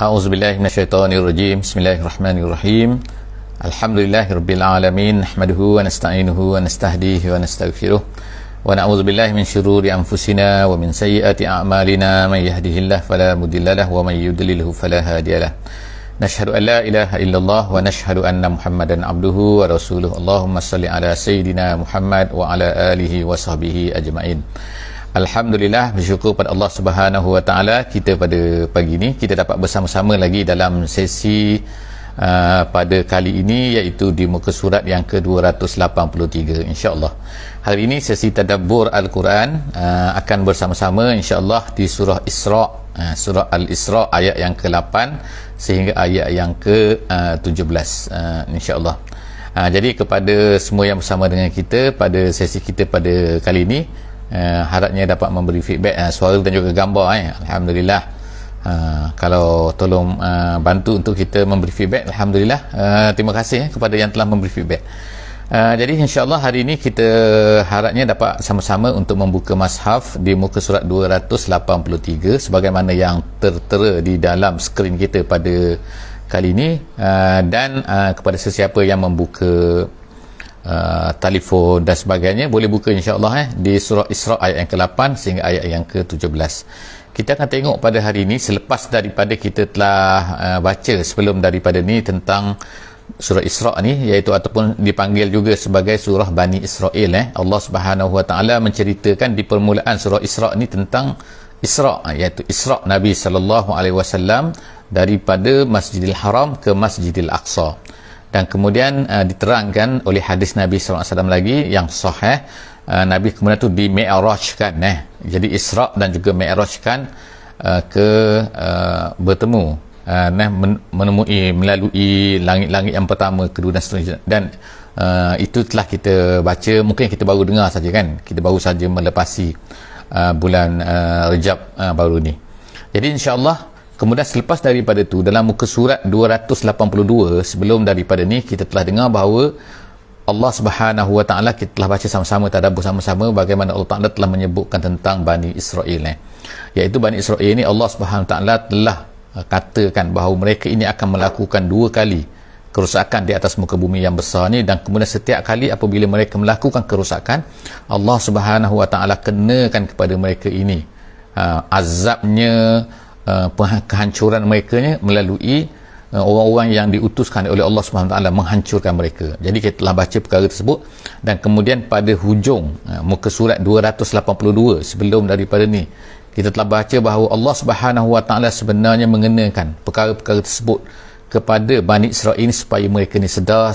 A'udzubillahi minasyaitonirrajim. Bismillahirrahmanirrahim. Alhamdulillahirabbil alamin. Nahmaduhu wa nasta'inuhu wa nastahdihi wa nastaghfiruh. Wa na'udzubillahi min syururi anfusina wa min sayyiati a'malina. May yahdihillahu fala mudhillalah wa may yudlilhu fala hadiyalah. Nashhadu an la ilaha illallah wa nashhadu anna Muhammadan abduhu wa rasuluh. Allahumma salli ala sayyidina Muhammad wa ala alihi wa sahbihi ajma'in. Alhamdulillah, bersyukur pada Allah Subhanahu wa taala, kita pada pagi ini kita dapat bersama-sama lagi dalam sesi pada kali ini, iaitu di muka surat yang ke-283 insya-Allah. Hari ini sesi tadabbur Al-Quran akan bersama-sama insya-Allah di surah Isra, surah Al-Isra ayat yang ke-8 sehingga ayat yang ke-17 insya-Allah. Jadi kepada semua yang bersama dengan kita pada sesi kita pada kali ini, harapnya dapat memberi feedback suara dan juga gambar. Alhamdulillah, kalau tolong bantu untuk kita memberi feedback, Alhamdulillah. Terima kasih kepada yang telah memberi feedback. Jadi insyaAllah hari ini kita harapnya dapat sama-sama untuk membuka mushaf di muka surat 283 sebagaimana yang tertera di dalam skrin kita pada kali ini, dan kepada sesiapa yang membuka telefon dan sebagainya, boleh buka insyaAllah di surah Isra ayat yang ke-8 sehingga ayat yang ke-17. Kita akan tengok pada hari ini, selepas daripada kita telah baca sebelum daripada ni tentang surah Isra ni, iaitu ataupun dipanggil juga sebagai surah Bani Israel. Allah Subhanahu wa taala menceritakan di permulaan surah Isra ni tentang Isra, iaitu Isra Nabi sallallahu alaihi wasallam daripada Masjidil Haram ke Masjidil Aqsa. Dan kemudian diterangkan oleh hadis Nabi SAW lagi yang sahih, Nabi kemudian tu di Mi'rajkan, jadi Isra dan juga Mi'rajkan bertemu, menemui melalui langit-langit yang pertama, kedua dan seterusnya. Dan itu telah kita baca, mungkin kita baru dengar saja kan, kita baru saja melepasi bulan Rejab baru ni. Jadi insya-Allah, kemudian selepas daripada itu, dalam muka surat 282 sebelum daripada ni, kita telah dengar bahawa Allah Subhanahu wa taala, kita telah baca sama-sama, tadabbur sama-sama bagaimana Allah Taala telah menyebutkan tentang Bani Israel, iaitu Bani Israel ni Allah Subhanahu wa taala telah katakan bahawa mereka ini akan melakukan 2 kali kerosakan di atas muka bumi yang besar ni, dan kemudian setiap kali apabila mereka melakukan kerosakan, Allah Subhanahu wa taala kenakan kepada mereka ini azabnya, kehancuran mereka melalui orang-orang yang diutuskan oleh Allah SWT menghancurkan mereka. Jadi kita telah baca perkara tersebut, dan kemudian pada hujung muka surat 282 sebelum daripada ni, kita telah baca bahawa Allah SWT sebenarnya mengenakan perkara-perkara tersebut kepada Bani Israel ini supaya mereka ni sedar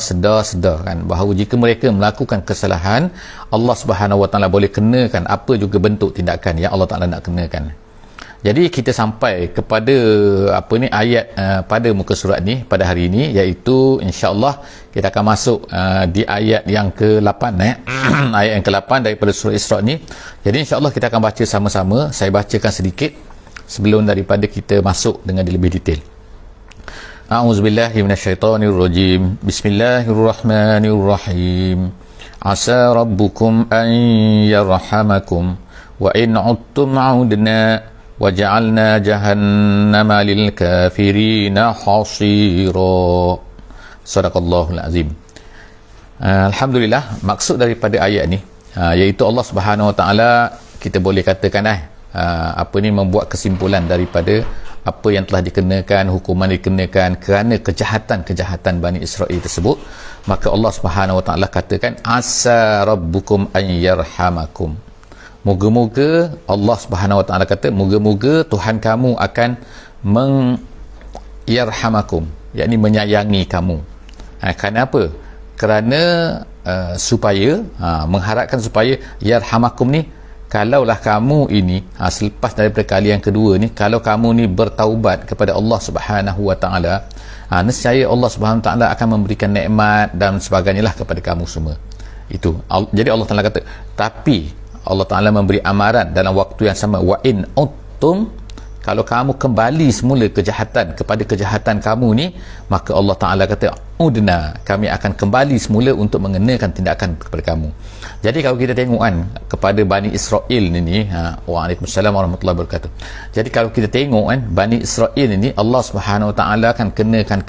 kan, bahawa jika mereka melakukan kesalahan, Allah SWT boleh kenakan apa juga bentuk tindakan yang Allah Ta'ala nak kenakan. Jadi kita sampai kepada ayat pada muka surat ni pada hari ini, iaitu insya-Allah kita akan masuk di ayat yang ke-8 ayat yang ke-8 daripada surah Isra ni. Jadi insya-Allah kita akan baca sama-sama. Saya bacakan sedikit sebelum daripada kita masuk dengan lebih detail. A'udzubillahi minasyaitonirrajim. Bismillahirrahmanirrahim. Asa rabbukum an yarhamakum wa in 'udtum 'udna وَجَعَلْنَا جَهَنَّمَ لِلْكَافِرِينَ حَصِيرًا. Sadaqallahul azim. Alhamdulillah, maksud daripada ayat ni iaitu Allah Subhanahu wa taala, kita boleh katakan membuat kesimpulan daripada apa yang telah dikenakan, hukuman dikenakan kerana kejahatan Bani Israel tersebut. Maka Allah Subhanahu wa taala katakan, asa rabbukum an yarhamakum. Moga-moga Allah Subhanahu wa taala kata, moga-moga Tuhan kamu akan yarhamakum, yakni menyayangi kamu. Kerana apa? Kerana supaya mengharapkan supaya yarhamakum ni, kalaulah kamu ini selepas daripada kali yang kedua ni, kalau kamu ni bertaubat kepada Allah Subhanahu wa taala, nescaya Allah Subhanahu wa taala akan memberikan nikmat dan sebagainya lah kepada kamu semua. Itu. Jadi Allah Taala kata, tapi Allah Ta'ala memberi amaran dalam waktu yang sama, wa in uttum, kalau kamu kembali semula kepada kejahatan kamu ni, maka Allah Ta'ala kata udna, kami akan kembali semula untuk mengenakan tindakan kepada kamu. Jadi kalau kita tengok kan kepada Bani Israel ni, waalaikumsalam warahmatullahi wabarakatuh. Jadi kalau kita tengok kan Bani Israel ni, Allah Subhanahu Wa Ta'ala akan kenakan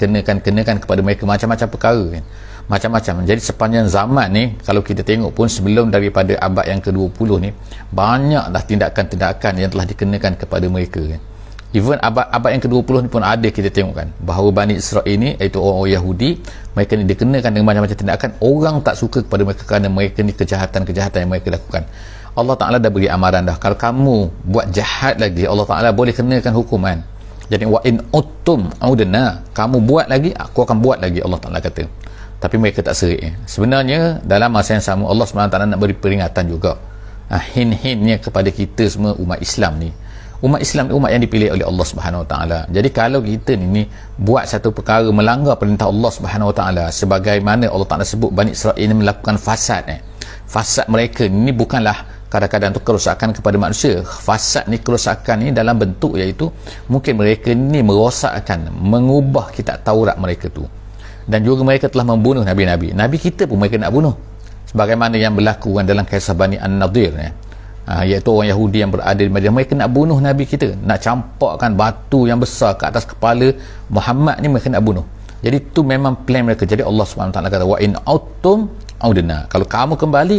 kepada mereka macam-macam perkara kan, macam-macam. Jadi sepanjang zaman ni, kalau kita tengok pun sebelum daripada abad yang ke-20 ni, banyaklah tindakan-tindakan yang telah dikenakan kepada mereka kan. Even abad yang ke-20 ni pun ada, kita tengok kan bahawa Bani Israel ni, iaitu orang Yahudi, mereka ni dikenakan dengan macam-macam tindakan. Orang tak suka kepada mereka kerana mereka ni kejahatan-kejahatan yang mereka lakukan. Allah Ta'ala dah beri amaran dah, kalau kamu buat jahat lagi, Allah Ta'ala boleh kenakan hukuman. Jadi wa in uttum audna, kamu buat lagi, aku akan buat lagi, Allah Ta'ala kata. Tapi mereka tak serik. Sebenarnya dalam masa yang sama Allah SWT nak beri peringatan juga, hin-hinnya kepada kita semua umat Islam ni. Umat Islam ni umat yang dipilih oleh Allah Subhanahu Wa Taala. Jadi kalau kita ni buat satu perkara melanggar perintah Allah Subhanahu Wa Taala, sebagaimana Allah Taala sebut Bani Israel ini melakukan fasad, fasad mereka ni bukanlah kadang-kadang tu kerosakan kepada manusia. Fasad ni, kerosakan ni dalam bentuk iaitu mungkin mereka ni merosakkan, mengubah kitab Taurat mereka tu. Dan juga mereka telah membunuh Nabi-Nabi. Nabi kita pun mereka nak bunuh. Sebagaimana yang berlaku dalam kisah Bani An-Nadir, iaitu orang Yahudi yang berada di Madinah. Mereka nak bunuh Nabi kita, nak campakkan batu yang besar ke atas kepala Muhammad ni, mereka nak bunuh. Jadi itu memang plan mereka. Jadi Allah SWT kata wa in autum audna, kalau kamu kembali,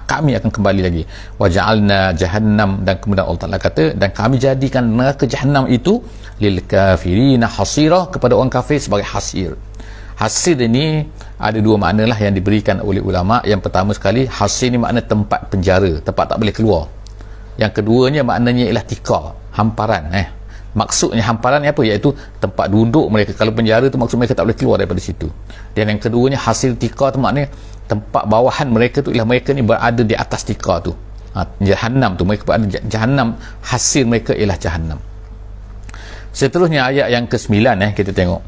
kami akan kembali lagi. Wa ja'alna jahannam, dan kemudian Allah Ta'ala kata, dan kami jadikan neraka jahannam itu lil kafirina hasira, kepada orang kafir sebagai hasir. Hasir ini ada dua makna lah yang diberikan oleh ulama. Yang pertama sekali, hasir ni makna tempat penjara, tempat tak boleh keluar. Yang keduanya maknanya ialah tika, hamparan. Maksudnya hamparan ni apa? Iaitu tempat duduk mereka. Kalau penjara tu maksud mereka tak boleh keluar daripada situ. Dan yang keduanya hasir tika tu maknanya tempat bawahan mereka tu, ialah mereka ni berada di atas tika tu. Jahannam tu, mereka berada di jahannam. Hasir mereka ialah jahannam. Seterusnya ayat yang ke-9 kita tengok.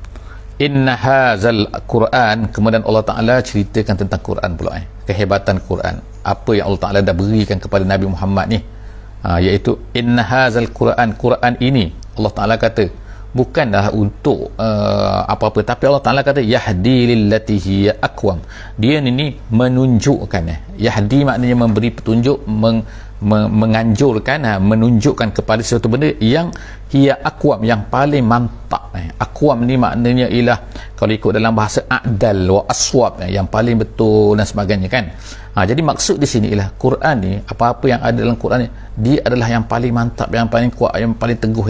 Inna hazal Quran, kemudian Allah Ta'ala ceritakan tentang Quran pula, kehebatan Quran, apa yang Allah Ta'ala dah berikan kepada Nabi Muhammad ni, iaitu inna hazal Quran, Quran ini Allah Ta'ala kata bukanlah untuk apa-apa, tapi Allah Ta'ala kata yahdi lillati hiya aqwam, dia ni menunjukkan, yahdi maknanya memberi petunjuk, menganjurkan, menunjukkan kepada sesuatu benda yang hiya aqwam, yang paling mantap. Aqwam ni maknanya ialah, kalau ikut dalam bahasa a'dal wa aswab, yang paling betul dan sebagainya kan. Jadi maksud di sini ialah Quran ni, apa-apa yang ada dalam Quran ni, dia adalah yang paling mantap, yang paling kuat, yang paling teguh,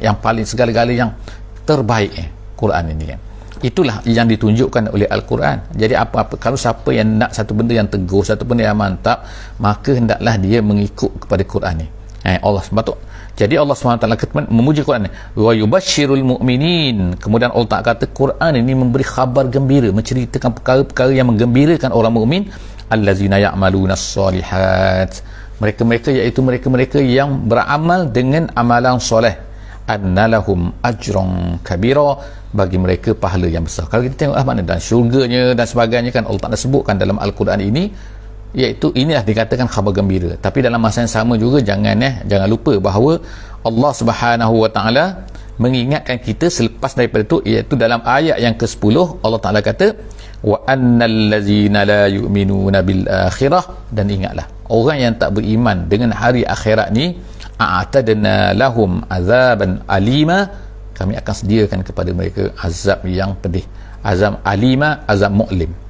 yang paling segala-gala yang terbaik. Quran ini kan, itulah yang ditunjukkan oleh Al-Quran. Jadi apa-apa, kalau siapa yang nak satu benda yang teguh, satu benda yang mantap, maka hendaklah dia mengikut kepada Quran ni. Allah SWT. Jadi Allah SWT memuji Quran ni, wa yubashshirul mu'minin, kemudian Allah Ta'ala kata Quran ini memberi khabar gembira, menceritakan perkara-perkara yang menggembirakan orang mukmin, allazina ya'malunas solihat, mereka-mereka iaitu mereka-mereka yang beramal dengan amalan soleh, annalahum ajrun kabira, bagi mereka pahala yang besar. Kalau kita tengok mana dan syurganya dan sebagainya kan, Allah Ta'ala sebutkan dalam Al-Quran ini, iaitu inilah dikatakan khabar gembira. Tapi dalam masa yang sama juga jangan lupa bahawa Allah Subhanahu Wa Ta'ala mengingatkan kita selepas daripada itu, iaitu dalam ayat yang ke-10 Allah Ta'ala kata wa annal ladzina la yu'minuna bil akhirah, dan ingatlah orang yang tak beriman dengan hari akhirat ni, a'tadna lahum azaban alima, kami akan sediakan kepada mereka azab yang pedih, azab alima, azab mu'lim.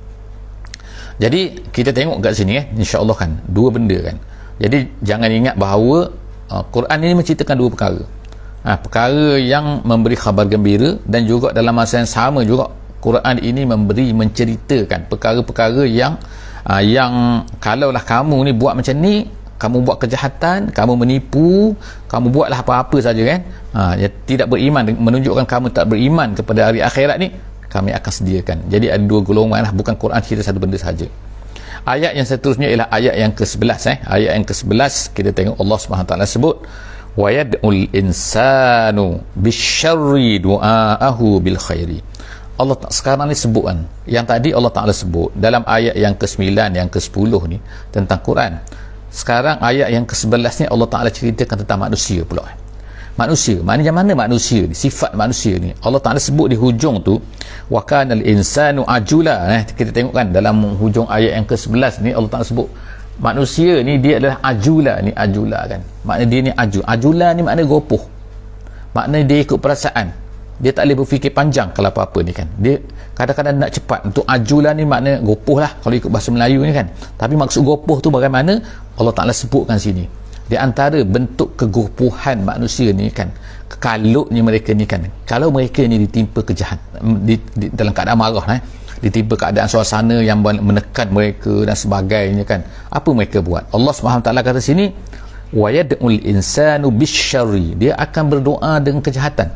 Jadi kita tengok kat sini insya-Allah kan dua benda kan. Jadi jangan ingat bahawa Quran ini menceritakan dua perkara. Perkara yang memberi khabar gembira, dan juga dalam masa yang sama juga Quran ini menceritakan perkara-perkara yang kalaulah kamu ni buat macam ni, kamu buat kejahatan, kamu menipu, kamu buatlah apa-apa saja kan, tidak beriman, menunjukkan kamu tak beriman kepada hari akhirat ni, kami akan sediakan. Jadi ada dua golongan lah, bukan Quran cerita satu benda saja. Ayat yang seterusnya ialah ayat yang ke-11. Ayat yang ke-11 kita tengok Allah SWT sebut wa yad'ul insanu bisyarri du'aahu bil khairi. Allah sekarang ni sebut kan, yang tadi Allah Ta'ala sebut dalam ayat yang ke-9, yang ke-10 ni tentang Quran. Sekarang ayat yang ke-11 ni Allah Ta'ala ceritakan tentang manusia pula. manusia. Maknanya mana manusia ni, sifat manusia ni Allah Ta'ala sebut di hujung tu wa kanal insanu ajula. Kita tengok kan dalam hujung ayat yang ke-11 ni Allah Ta'ala sebut manusia ni dia adalah ajula. Ni ajula kan, maknanya dia ni ajula ni makna gopoh, maknanya dia ikut perasaan, dia tak boleh berfikir panjang kalau apa-apa ni kan, dia kadang-kadang nak cepat. Untuk ajula ni makna gopoh lah kalau ikut bahasa Melayu ni kan. Tapi maksud gopoh tu bagaimana Allah Ta'ala sebutkan sini, di antara bentuk kegopohan manusia ni kan, kekalutnya mereka ni kan, kalau mereka ni ditimpa kejahatan dalam keadaan marah ditimpa keadaan suasana yang menekan mereka dan sebagainya kan, apa mereka buat? Allah Subhanahu Wa Ta'ala kata sini wa yad'ul insanu bisyarri, dia akan berdoa dengan kejahatan.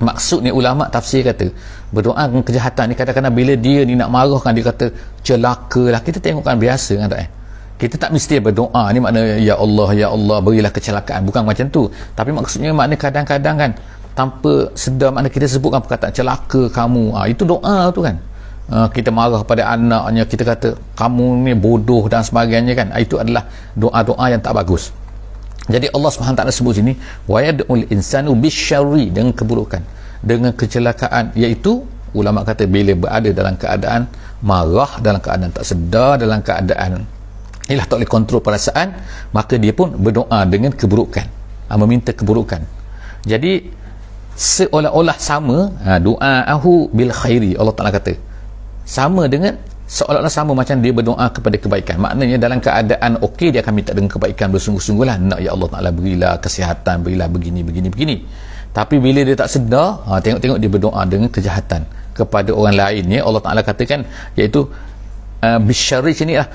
Maksudnya ulama tafsir kata berdoa dengan kejahatan ni kadang-kadang bila dia ni nak marahkan dia kata celaka lah. Kita tengok kan biasa kan tak kita tak mesti berdoa ni makna ya Allah berilah kecelakaan, bukan macam tu. Tapi maksudnya makna kadang-kadang kan tanpa sedar makna kita sebutkan perkataan celaka kamu, itu doa tu kan. Kita marah pada anaknya, kita kata kamu ni bodoh dan sebagainya kan, itu adalah doa-doa yang tak bagus. Jadi Allah SWT sebut sini wa yad'ul insanu bisyarri, dengan keburukan, dengan kecelakaan, iaitu ulama kata bila berada dalam keadaan marah, dalam keadaan tak sedar, dalam keadaan ialah tak boleh kontrol perasaan, maka dia pun berdoa dengan keburukan, meminta keburukan. Jadi seolah-olah sama doa'ahu bil khairi, Allah Ta'ala kata sama dengan seolah-olah sama macam dia berdoa kepada kebaikan. Maknanya dalam keadaan okey dia akan minta dengan kebaikan bersungguh-sungguh lah, nak ya Allah Ta'ala berilah kesihatan, berilah begini. Tapi bila dia tak sedar, tengok-tengok dia berdoa dengan kejahatan kepada orang lainnya. Allah Ta'ala katakan iaitu bisyarri sini lah,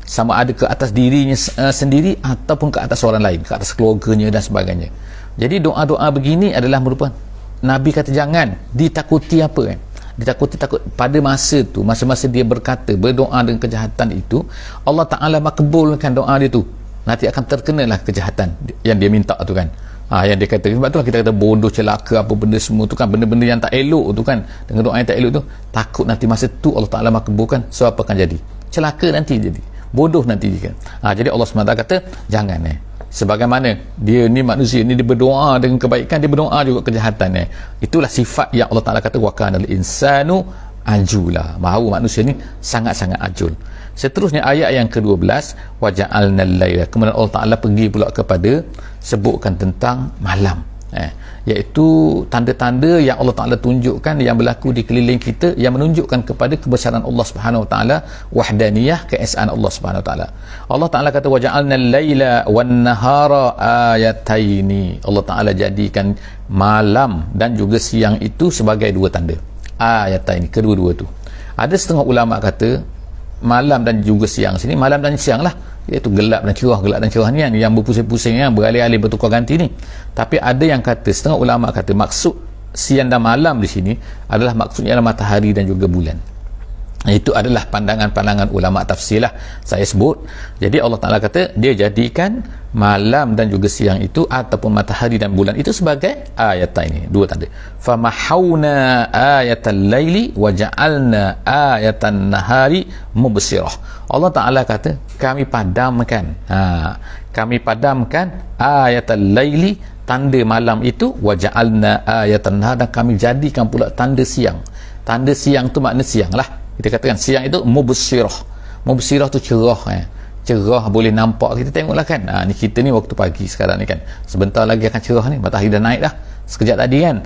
sama ada ke atas dirinya sendiri ataupun ke atas orang lain, ke atas keluarganya dan sebagainya. Jadi doa-doa begini adalah merupakan Nabi kata jangan ditakuti apa kan, ditakuti takut pada masa tu, masa-masa dia berkata berdoa dengan kejahatan itu, Allah Ta'ala makbulkan doa dia tu, nanti akan terkenalah kejahatan yang dia minta tu kan. Yang dia kata, sebab itulah kita kata bodoh, celaka, apa benda semua tu kan, benda-benda yang tak elok tu kan, dengan doa yang tak elok tu, takut nanti masa tu Allah Ta'ala makbulkan, so apa akan jadi? Celaka nanti jadi, bodoh nanti kan. Jadi Allah SWT kata jangan sebagaimana dia ni manusia ni dia berdoa dengan kebaikan, dia berdoa juga kejahatan itulah sifat yang Allah Ta'ala kata wa kanal insanu ajula, mahu manusia ni sangat-sangat ajul. Seterusnya ayat yang ke-12 wa ja'alna al-laila, kemudian Allah Ta'ala pergi pula kepada sebutkan tentang malam, iaitu tanda-tanda yang Allah Ta'ala tunjukkan yang berlaku di keliling kita, yang menunjukkan kepada kebesaran Allah Subhanahu Wa Ta'ala, wahdaniyah, keesaan Allah Subhanahu Wa Ta'ala. Allah Ta'ala kata wa ja'alna al-laila wan-nahara ayataini, Allah Ta'ala jadikan malam dan juga siang itu sebagai dua tanda, ayataini, kedua-dua tu. Ada setengah ulama kata malam dan juga siang sini, malam dan siang lah, iaitu gelap dan cerah ni yang berpusing-pusing, yang beralih-alih bertukar ganti ni. Tapi ada yang kata, setengah ulama kata maksud siang dan malam di sini adalah maksudnya adalah matahari dan juga bulan. Itu adalah pandangan-pandangan ulama tafsir lah saya sebut. Jadi Allah Ta'ala kata dia jadikan malam dan juga siang itu ataupun matahari dan bulan itu sebagai ayat ini, dua tanda. Famahawna ayatal laili wa ja'alna ayatan nahari mubsirah. Allah Ta'ala kata kami padamkan ayatal laili, tanda malam itu, wa ja'alna ayatan nahar, dan kami jadikan pula tanda siang. Tanda siang tu makna siang lah, kita katakan siang itu mubsirah tu cerah, cerah boleh nampak. Kita tengoklah kan, ni kita ni waktu pagi sekarang ni kan, sebentar lagi akan cerah ni, matahari dah naik dah sekejap tadi kan.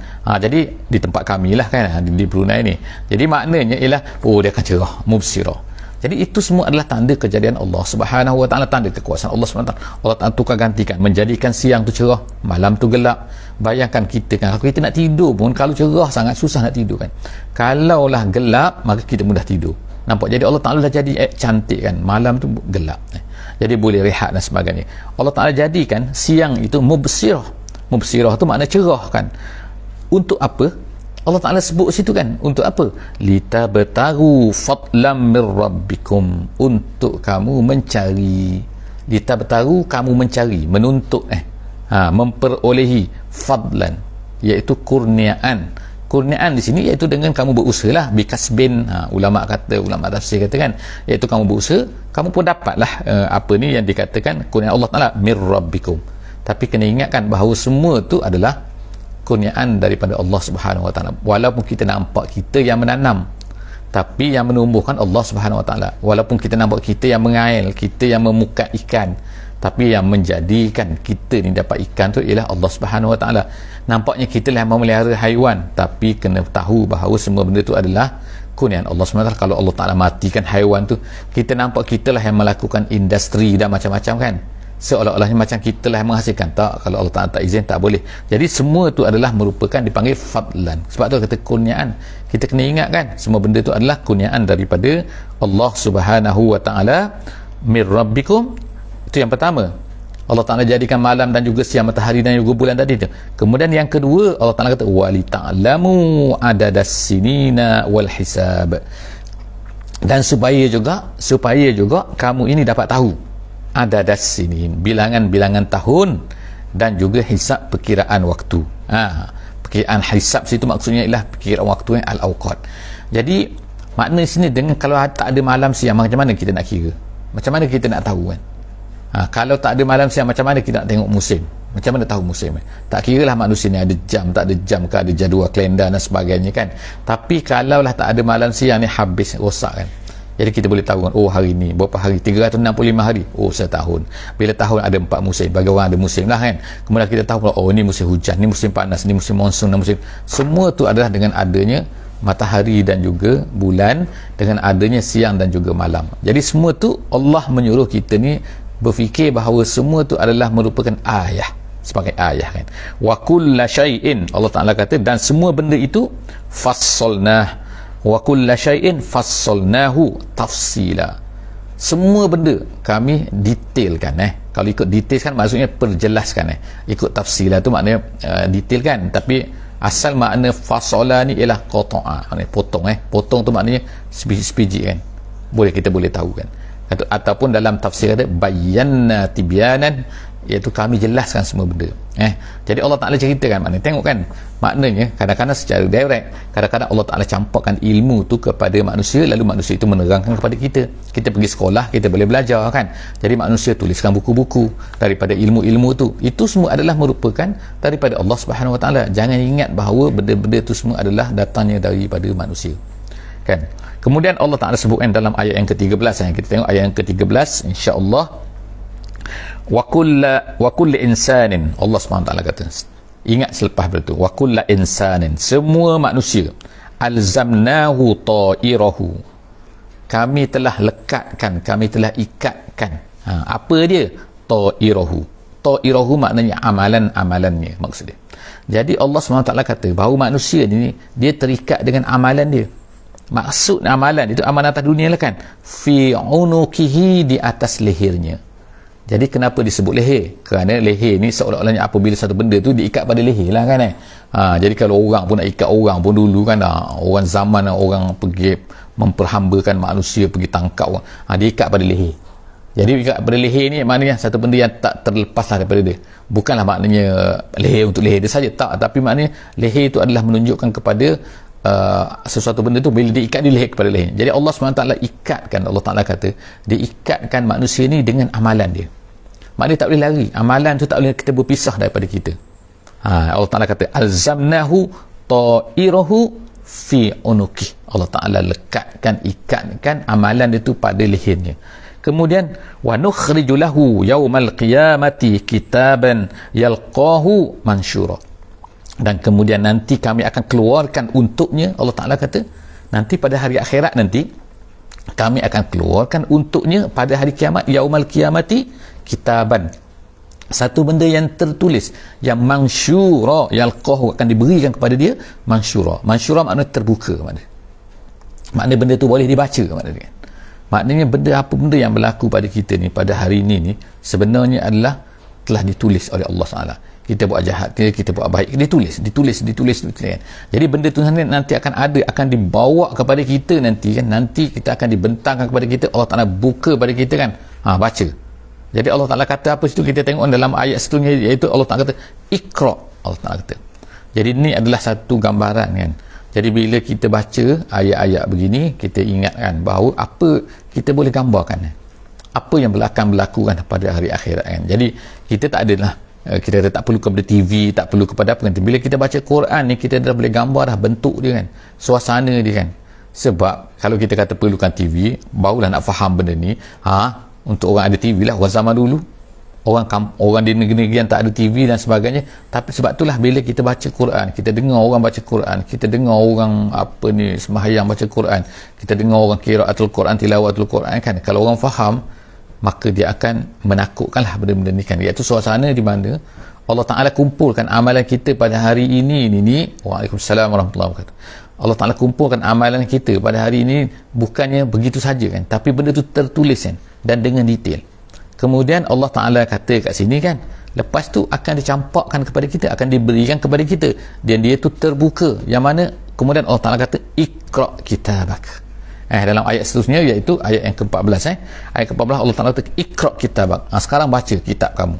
Jadi di tempat kami lah kan, di Brunei ni, jadi maknanya ialah dia akan cerah, mubsirah. Jadi itu semua adalah tanda kejadian Allah Subhanahu Wa Ta'ala, tanda kekuasaan Allah Subhanahu Wa Ta'ala. Allah Ta'ala tukar gantikan, menjadikan siang tu cerah, malam tu gelap. Bayangkan kita kan, kalau kita nak tidur pun, kalau cerah sangat susah nak tidur kan, kalaulah gelap maka kita mudah tidur, nampak. Jadi Allah Ta'ala dah jadi cantik kan, malam tu gelap, jadi boleh rehat dan sebagainya. Allah Ta'ala jadikan siang itu mubsirah. Mubsirah tu makna cerah kan. Untuk apa Allah Ta'ala sebut situ kan? Untuk apa? Litabtagu fadlam mir rabbikum, untuk kamu mencari. Litabtagu, kamu mencari, menuntut memperolehi fadlan, iaitu kurniaan. Kurniaan di sini iaitu dengan kamu berusaha lah, bikasbin, ulama tafsir kata kan, iaitu kamu berusaha, kamu pun dapatlah apa ni yang dikatakan kurniaan Allah Ta'ala mir rabbikum. Tapi kena ingatkan bahawa semua tu adalah kurniaan daripada Allah Subhanahu Wa Taala. Walaupun kita nampak kita yang menanam, tapi yang menumbuhkan Allah Subhanahu Wa Taala. Walaupun kita nampak kita yang mengail, kita yang memukat ikan, tapi yang menjadikan kita ni dapat ikan tu ialah Allah Subhanahu Wa Taala. Nampaknya kita lah yang memelihara haiwan, tapi kena tahu bahawa semua benda tu adalah kurniaan Allah SWT. Kalau Allah Ta'ala matikan haiwan tu, kita nampak kita lah yang melakukan industri dan macam-macam kan, seolah-olahnya macam kita lah yang menghasilkan. Tak, kalau Allah Ta'ala tak izin, tak boleh. Jadi semua tu adalah merupakan dipanggil fadlan. Sebab tu kata kurniaan. Kita kena ingat kan, semua benda tu adalah kurniaan daripada Allah Subhanahu Wa Ta'ala. Mir rabbikum, itu yang pertama. Allah Ta'ala jadikan malam dan juga siang, matahari dan juga bulan tadi tu. Kemudian yang kedua, Allah Ta'ala kata wali ta'lamu adadas sinina wal hisab, dan supaya juga kamu ini dapat tahu adadas sinin, bilangan-bilangan tahun, dan juga hisab, perkiraan waktu. Perkiraan hisab situ maksudnya ialah perkiraan waktu yang al-awqat. Jadi makna sini dengan kalau tak ada malam siang, macam mana kita nak kira? Macam mana kita nak tahu kan? Kalau tak ada malam siang, macam mana kita nak tengok musim? Macam mana tahu musim? Tak kira lah manusia ni ada jam, tak ada jam ke, ada jadual kalender dan sebagainya kan. Tapi kalau lah tak ada malam siang ni, habis, rosak kan. Jadi kita boleh tahu kan, oh hari ni berapa hari, 365 hari, oh setahun. Bila tahun ada 4 musim, bagi orang ada musim lah kan. Kemudian kita tahu, oh ni musim hujan, ni musim panas, ni musim monsun, ni musim, semua tu adalah dengan adanya matahari dan juga bulan, dengan adanya siang dan juga malam. Jadi semua tu Allah menyuruh kita ni berfikir bahawa semua tu adalah merupakan ayah, sebagai ayah kan. Wa kulla syai'in, Allah Ta'ala kata, dan semua benda itu fassalnah, wa kulla syai'in fassalnahu tafsila. Semua benda kami detailkan. Kalau ikut detail kan maksudnya perjelaskan. Ikut tafsila tu maknanya detail kan. Tapi asal makna fassala ni ialah qata'a, potong. Potong tu maknanya sebiji kan. Kita boleh tahu kan. Ataupun dalam tafsir ada bayanna tibyanan, iaitu kami jelaskan semua benda. Jadi Allah Ta'ala ceritakan, maknanya tengok kan, maknanya kadang-kadang secara direct, kadang-kadang Allah Ta'ala campurkan ilmu tu kepada manusia, lalu manusia itu menerangkan kepada kita. Kita pergi sekolah, kita boleh belajar kan. Jadi manusia tuliskan buku-buku daripada ilmu-ilmu tu. Itu semua adalah merupakan daripada Allah Subhanahu Wa Ta'ala. Jangan ingat bahawa benda-benda tu semua adalah datangnya daripada manusia kan. Kemudian Allah Ta'ala sebutkan dalam ayat yang ke-13, kita tengok ayat yang ke-13 insya-Allah. Wa kulli insanin, Allah SWT kata, ingat selepas itu, wa kulli insanin, semua manusia, alzamnahu ta'irahu, kami telah lekatkan, kami telah ikatkan. Apa dia? Ta'irahu maknanya amalan-amalannya, maksudnya. Jadi Allah SWT kata bahawa manusia ni dia terikat dengan amalan dia. Maksud amalan itu amalan atas dunia lah kan, fi unukihi, di atas lehernya. Jadi kenapa disebut leher? Kerana leher ni seolah-olahnya apabila satu benda tu diikat pada leher lah kan. Jadi kalau orang pun nak ikat orang pun dulu kan, orang zaman orang pergi memperhambakan manusia, pergi tangkap orang, dia ikat pada leher. Jadi ikat pada leher ni maknanya satu benda yang tak terlepas lah daripada dia. Bukanlah maknanya leher untuk leher dia saja, tak, tapi maknanya leher itu adalah menunjukkan kepada sesuatu benda tu bila diikat di leher kepada leher. Jadi Allah SWT ikatkan, Allah Ta'ala kata diikatkan manusia ni dengan amalan dia. Maknanya tak boleh lari, amalan tu tak boleh kita berpisah daripada kita. Allah Ta'ala kata alzamnahu ta'irahu fi unuki, Allah Ta'ala lekatkan, ikatkan amalan itu pada lehernya. Kemudian wa nukhriju lahu yaumal qiyamati kitaban yalqahu mansyura, dan kemudian nanti kami akan keluarkan untuknya, Allah Ta'ala kata nanti pada hari akhirat nanti kami akan keluarkan untuknya pada hari kiamat, yaumal qiyamati kitaban, satu benda yang tertulis, yang mansyura, yalqahu, akan diberikan kepada dia, mansyura. Mansyura makna terbuka, makna benda tu boleh dibaca, maknanya benda apa benda yang berlaku pada kita ni pada hari ini ni sebenarnya adalah telah ditulis oleh Allah Ta'ala. Kita buat jahat, kita buat baik, ditulis. Jadi benda tu nanti akan ada, akan dibawa kepada kita nanti kan. Nanti kita akan dibentangkan kepada kita, Allah Ta'ala buka pada kita kan. Baca. Jadi Allah Ta'ala kata apa situ, kita tengok dalam ayat seterusnya, iaitu Allah Ta'ala kata Iqra, Allah Ta'ala kata. Jadi ini adalah satu gambaran kan. Jadi bila kita baca ayat-ayat begini, kita ingatkan bahawa apa kita boleh gambarkan, apa yang akan berlaku kan pada hari akhirat kan. Jadi kita tak adalah kita tak perlu kepada TV, tak perlu kepada apa kan. Bila kita baca Quran ni, kita dah boleh gambar dah bentuk dia kan, suasana dia kan. Sebab kalau kita kata perlukan TV, barulah nak faham benda ni. Untuk orang ada TV lah, orang zaman dulu, orang di negeri-negeri yang tak ada TV dan sebagainya. Tapi sebab itulah bila kita baca Quran, kita dengar orang baca Quran, kita dengar orang sembahyang baca Quran, kita dengar orang qiraatul Quran, tilawatul Quran kan, kalau orang faham, maka dia akan menakutkanlah benda-benda ni kan. Iaitu suasana di mana Allah Ta'ala kumpulkan amalan kita pada hari ini ni. Waalaikumsalam warahmatullahi wabarakatuh. Allah Ta'ala kumpulkan amalan kita pada hari ini bukannya begitu saja kan, tapi benda tu tertulis kan, dan dengan detail. Kemudian Allah Ta'ala kata kat sini kan, lepas tu akan dicampakkan kepada kita, akan diberikan kepada kita, dan dia tu terbuka, yang mana kemudian Allah Ta'ala kata Iqra' kitabak. Dalam ayat seterusnya, iaitu ayat yang ke-14 ayat ke-14 Allah Ta'ala kata Iqra' kitabak. Sekarang baca kitab kamu.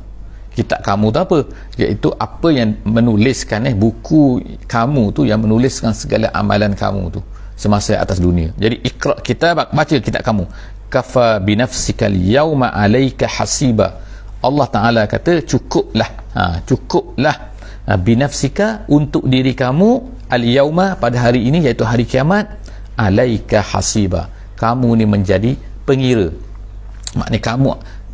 Kitab kamu tu apa? Iaitu apa yang menuliskan buku kamu tu, yang menuliskan segala amalan kamu tu semasa atas dunia. Jadi Iqra' kitabak, baca kitab kamu. Kafa binafsikal yawma alaika hasiba. Allah Ta'ala kata cukuplah binafsika, untuk diri kamu, al yawma, pada hari ini, iaitu hari kiamat, alaika hasiba, kamu ni menjadi pengira. Maknanya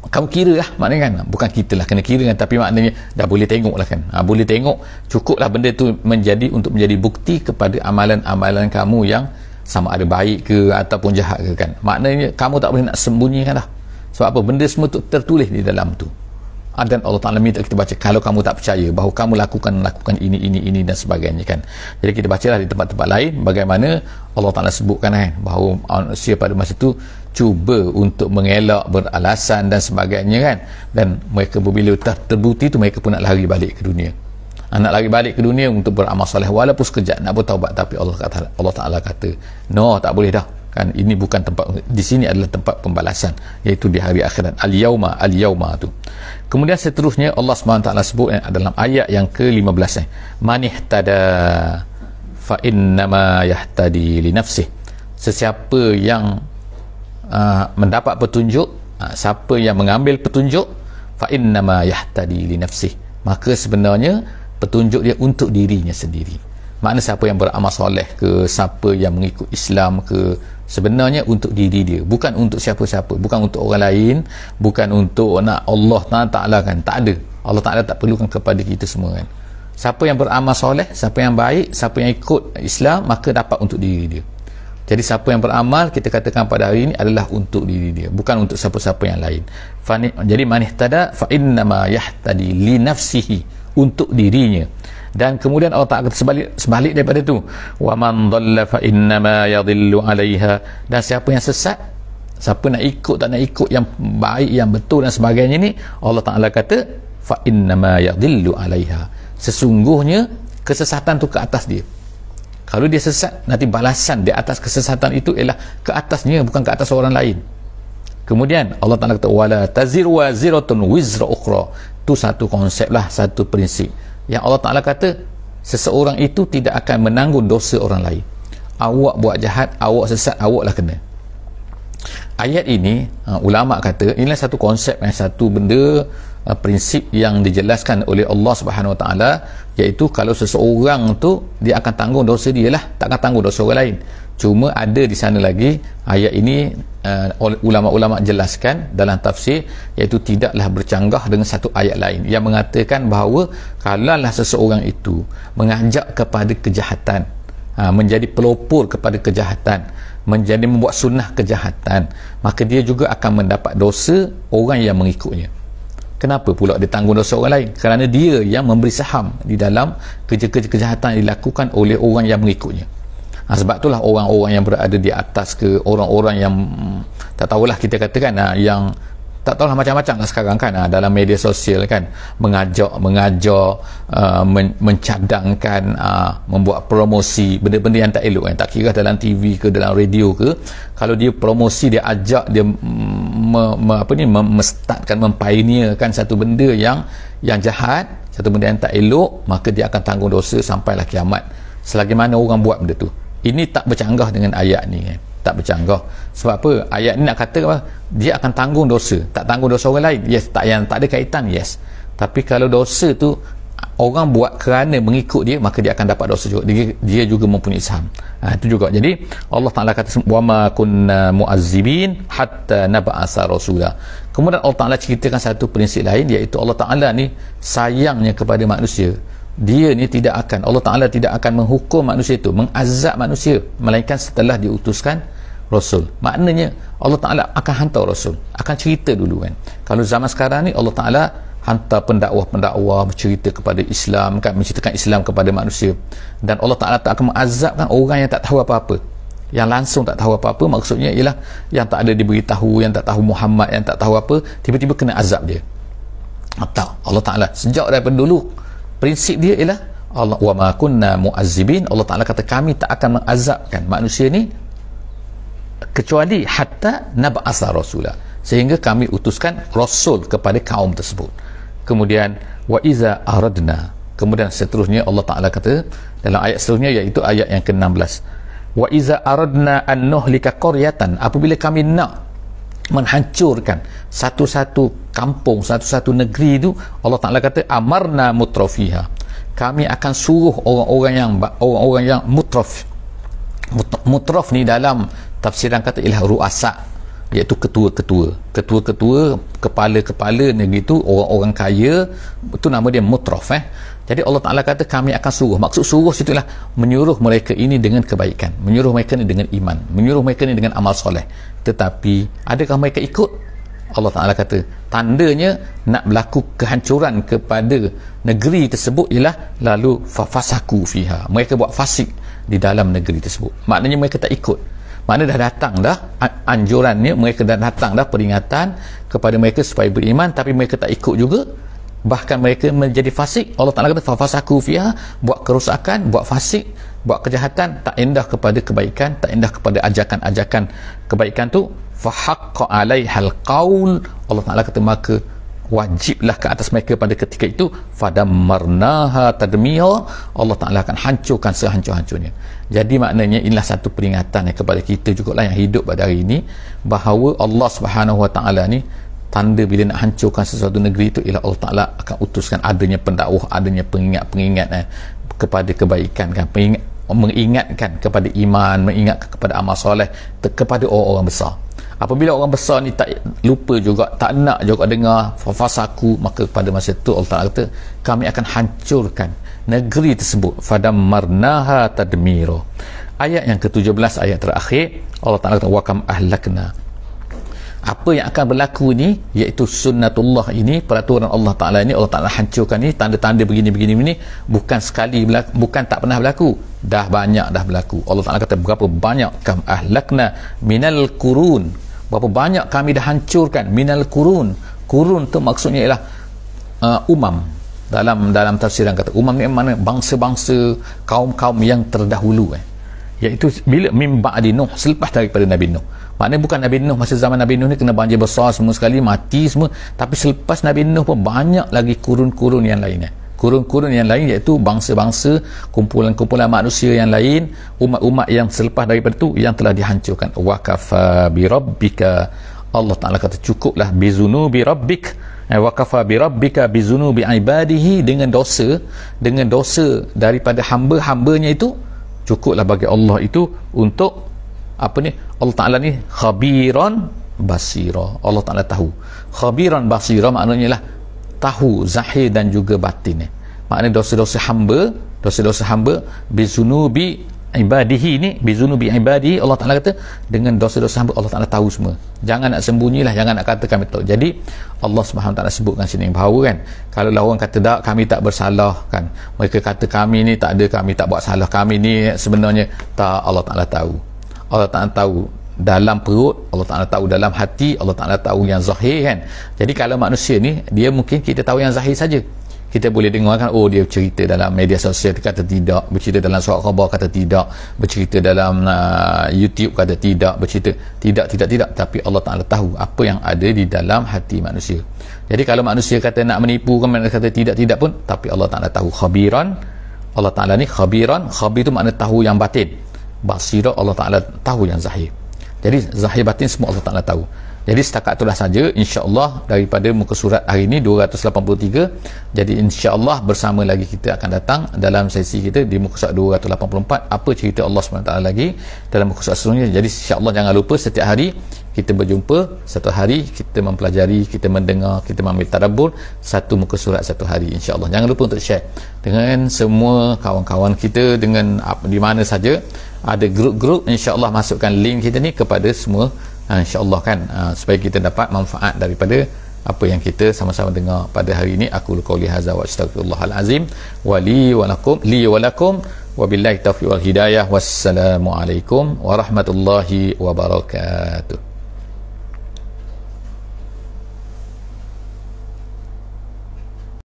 kamu kira lah, maknanya kan, bukan kita lah kena kira kan, tapi maknanya dah boleh tengok lah kan, boleh tengok, cukuplah benda tu untuk menjadi bukti kepada amalan-amalan kamu yang sama ada baik ke ataupun jahat ke kan. Maknanya kamu tak boleh nak sembunyikan dah. Sebab apa? Benda semua tu tertulis di dalam tu. Dan Allah Ta'ala minta kita baca, kalau kamu tak percaya bahawa kamu lakukan ini dan sebagainya kan. Jadi kita bacalah di tempat-tempat lain bagaimana Allah Ta'ala sebutkan kan, bahawa manusia pada masa itu cuba untuk mengelak, beralasan dan sebagainya kan, dan mereka bila terbukti tu, mereka pun nak lari balik ke dunia. Nak lari balik ke dunia untuk beramal soleh walaupun sekejap, nak bertaubat. Tapi Allah Ta'ala kata no, tak boleh dah kan, ini bukan tempat, di sini adalah tempat pembalasan, iaitu di hari akhirat. Al-yawma tu. Kemudian seterusnya Allah SWT sebut dalam ayat yang ke-15 manihtada fa innama yahtadi li nafsih. Sesiapa yang mendapat petunjuk, siapa yang mengambil petunjuk, fa innama yahtadi li nafsih, maka sebenarnya petunjuk dia untuk dirinya sendiri. Makna siapa yang beramal soleh ke, siapa yang mengikut Islam ke, sebenarnya untuk diri dia, bukan untuk siapa-siapa, bukan untuk orang lain, bukan untuk nak Allah Ta'ala kan, tak ada. Allah Ta'ala tak perlukan kepada kita semua kan. Siapa yang beramal soleh, siapa yang baik, siapa yang ikut Islam, maka dapat untuk diri dia. Jadi siapa yang beramal, kita katakan pada hari ini, adalah untuk diri dia, bukan untuk siapa-siapa yang lain. Jadi manihtada fa innama yahtadi li nafsihi, untuk dirinya. Dan kemudian Allah Ta'ala sebalik daripada tu, wa man dhalla fa innama yadhillu 'alaiha. Dan siapa yang sesat, siapa nak ikut tak nak ikut yang baik, yang betul dan sebagainya ni, Allah Ta'ala kata fa innama yadhillu 'alaiha, sesungguhnya kesesatan tu ke atas dia. Kalau dia sesat, nanti balasan di atas kesesatan itu ialah ke atasnya, bukan ke atas orang lain. Kemudian Allah Ta'ala kata wala taziru waziratun wizra ukhra. Tu satu konsep lah, satu prinsip yang Allah Ta'ala kata seseorang itu tidak akan menanggung dosa orang lain. Awak buat jahat, awak sesat, awaklah kena. Ayat ini ulama kata inilah satu konsep, satu benda, prinsip yang dijelaskan oleh Allah Subhanahu Wa Ta'ala, iaitu kalau seseorang tu dia akan tanggung dosa dia lah, tak akan tanggung dosa orang lain. Cuma ada di sana lagi ayat ini ulama-ulama jelaskan dalam tafsir, iaitu tidaklah bercanggah dengan satu ayat lain yang mengatakan bahawa kalaulah seseorang itu mengajak kepada kejahatan, menjadi pelopor kepada kejahatan, menjadi membuat sunnah kejahatan, maka dia juga akan mendapat dosa orang yang mengikutnya. Kenapa pula dia tanggung dosa orang lain? Kerana dia yang memberi saham di dalam kerja-kerja kejahatan yang dilakukan oleh orang yang mengikutnya. Sebab itulah orang-orang yang berada di atas ke, orang-orang yang tak tahulah, kita katakan yang tak tahulah macam-macam lah sekarang kan, dalam media sosial kan, mengajar, mencadangkan, membuat promosi benda-benda yang tak elok kan, tak kira dalam TV ke dalam radio ke, kalau dia promosi, dia ajak, dia mestartkan, mempioneerkan satu benda yang jahat, satu benda yang tak elok, maka dia akan tanggung dosa sampailah kiamat, selagi mana orang buat benda tu. Ini tak bercanggah dengan ayat ni kan? Tak bercanggah. Sebab apa? Ayat ni nak kata apa? Dia akan tanggung dosa, tak tanggung dosa orang lain. Yes, tak ada kaitan. Yes, Tapi kalau dosa tu orang buat kerana mengikut dia, maka dia akan dapat dosa juga. Dia juga mempunyai saham. Itu juga. Jadi Allah Ta'ala kata, wa ma kunna mu'azzibin hatta nab'asa rasula. Kemudian Allah Ta'ala ceritakan satu prinsip lain, iaitu Allah Ta'ala ni sayangnya kepada manusia. Dia ni Allah Ta'ala tidak akan menghukum manusia itu, mengazab manusia, melainkan setelah diutuskan Rasul. Maknanya Allah Ta'ala akan hantar Rasul, akan cerita dulu kan. Kalau zaman sekarang ni Allah Ta'ala hantar pendakwah bercerita kepada Islam kan, menceritakan Islam kepada manusia, dan Allah Ta'ala tak akan mengazabkan orang yang tak tahu apa-apa, yang langsung tak tahu apa-apa. Maksudnya ialah yang tak ada diberitahu, yang tak tahu Muhammad, yang tak tahu apa, tiba-tiba kena azab dia. Tak, Allah Ta'ala sejak daripada dulu prinsip dia ialah Allah, wa ma kunna mu'azzibin. Allah Ta'ala kata kami tak akan mengazabkan manusia ni kecuali hatta nab'asa rasula, sehingga kami utuskan Rasul kepada kaum tersebut. Kemudian wa iza aradna, kemudian seterusnya Allah Ta'ala kata dalam ayat seterusnya, iaitu ayat yang ke-16, wa iza aradna an nuhlika qaryatan, apabila kami nak menghancurkan satu-satu kampung, satu-satu negeri itu, Allah Ta'ala kata amarna mutrafiha, kami akan suruh orang-orang yang mutraf ni dalam tafsiran kata ialah ru'asa, iaitu ketua-ketua, kepala-kepala negeri itu, orang-orang kaya, itu nama dia mutraf. Jadi Allah Ta'ala kata kami akan suruh, maksud suruh situ ialah menyuruh mereka ini dengan kebaikan, menyuruh mereka ini dengan iman, menyuruh mereka ini dengan amal soleh. Tetapi adakah mereka ikut? Allah Ta'ala kata tandanya nak berlaku kehancuran kepada negeri tersebut ialah lalu fafasaku fiha, mereka buat fasik di dalam negeri tersebut. Maknanya mereka tak ikut. Maknanya dah datang dah anjurannya, mereka dah datang dah peringatan kepada mereka supaya beriman, tapi mereka tak ikut juga, bahkan mereka menjadi fasik. Allah Ta'ala kata fafasaku fiha, buat kerosakan, buat fasik, buat kejahatan, tak indah kepada kebaikan, tak indah kepada ajakan-ajakan kebaikan tu. Fahaqqa alaihal qaul, Allah Ta'ala kata maka wajiblah ke atas mereka pada ketika itu, fadammarnaha tadmira, Allah Ta'ala akan hancurkan sehancur-hancurnya. Jadi maknanya inilah satu peringatan kepada kita jugalah yang hidup pada hari ini, bahawa Allah Subhanahu Wa Ta'ala ni tanda bila nak hancurkan sesuatu negeri itu ialah Allah Ta'ala akan utuskan adanya pendakwah, adanya pengingat-pengingat kepada kebaikan kan, mengingatkan kepada iman, mengingatkan kepada amal soleh, kepada orang-orang besar. Apabila orang besar ni tak lupa juga, tak nak juga dengar fafasaku, maka pada masa itu Allah Ta'ala kata kami akan hancurkan negeri tersebut, fadammarnaha tadmira. Ayat yang ke-17, ayat terakhir, Allah Ta'ala kata wa kam ahlakna, apa yang akan berlaku ni, iaitu sunnatullah ini, peraturan Allah Ta'ala ini, Allah Ta'ala hancurkan ni, tanda-tanda begini-begini bukan sekali berlaku, bukan tak pernah berlaku, dah banyak dah berlaku. Allah Ta'ala kata berapa banyak kam ahlakna minal qurun, berapa banyak kami dah hancurkan minal qurun. Qurun tu maksudnya ialah umam. Dalam tafsiran kata umam ni mana bangsa-bangsa, kaum-kaum yang terdahulu, iaitu bila min ba'di Nuh, selepas daripada Nabi Nuh. Maknanya bukan Nabi Nuh, masa zaman Nabi Nuh ni kena banjir besar semua sekali, mati semua, tapi selepas Nabi Nuh pun banyak lagi kurun-kurun yang lainnya. Kurun-kurun yang lain iaitu bangsa-bangsa, kumpulan-kumpulan manusia yang lain, umat-umat yang selepas daripada itu yang telah dihancurkan. Wa kafa bi rabbika, Allah Ta'ala kata cukuplah bizunubi rabbik, wa kafa bi rabbika bizunubi ibadihi, dengan dosa daripada hamba-hambanya itu cukuplah bagi Allah itu untuk apa ni, Allah Ta'ala ni khabiran basira, Allah Ta'ala tahu. Khabiran basira maknanya lah tahu zahir dan juga batin. Maknanya dosa-dosa hamba bizunubi ibadihi ni, bizunubi ibadihi, Allah Ta'ala kata dengan dosa-dosa hamba Allah Ta'ala tahu semua. Jangan nak sembunyilah, jangan nak kata kami tahu. Jadi Allah Subhanahu Ta'ala sebutkan sini bahawa kan, kalau orang kata tak, kami tak bersalah kan, mereka kata kami ni tak ada, kami tak buat salah, kami ni sebenarnya tak, Allah Ta'ala tahu. Allah Ta'ala tahu dalam perut, Allah Ta'ala tahu dalam hati, Allah Ta'ala tahu yang zahir kan. Jadi kalau manusia ni, dia mungkin kita tahu yang zahir saja. Kita boleh dengar kan, oh dia cerita dalam media sosial kata tidak, bercerita dalam surat khabar kata tidak, bercerita dalam YouTube kata tidak, bercerita tidak, tapi Allah Ta'ala tahu apa yang ada di dalam hati manusia. Jadi kalau manusia kata nak menipu kan, kata tidak pun, tapi Allah Ta'ala tahu. Khabiran, Allah Ta'ala ni khabiran, khabir tu makna tahu yang batin, basira Allah Ta'ala tahu yang zahir. Jadi zahir batin semua Allah Ta'ala tahu. Jadi setakat itulah saja, insya-Allah daripada muka surat hari ini 283. Jadi insya-Allah bersama lagi kita akan datang dalam sesi kita di muka surat 284, apa cerita Allah SWT lagi dalam muka surat seterusnya. Jadi insya-Allah jangan lupa setiap hari kita berjumpa, satu hari kita mempelajari, kita mendengar, kita mengambil tadabbur satu muka surat satu hari, insya-Allah. Jangan lupa untuk share dengan semua kawan-kawan kita, dengan di mana saja ada grup-grup, insya-Allah masukkan link kita ni kepada semua, insya-Allah kan, supaya kita dapat manfaat daripada apa yang kita sama-sama dengar pada hari ini. Aku qauli hadza wa astaghfirullahal azim wa li wa lakum wabillahi taufiq wal hidayah. Wassalamu alaikum warahmatullahi wabarakatuh.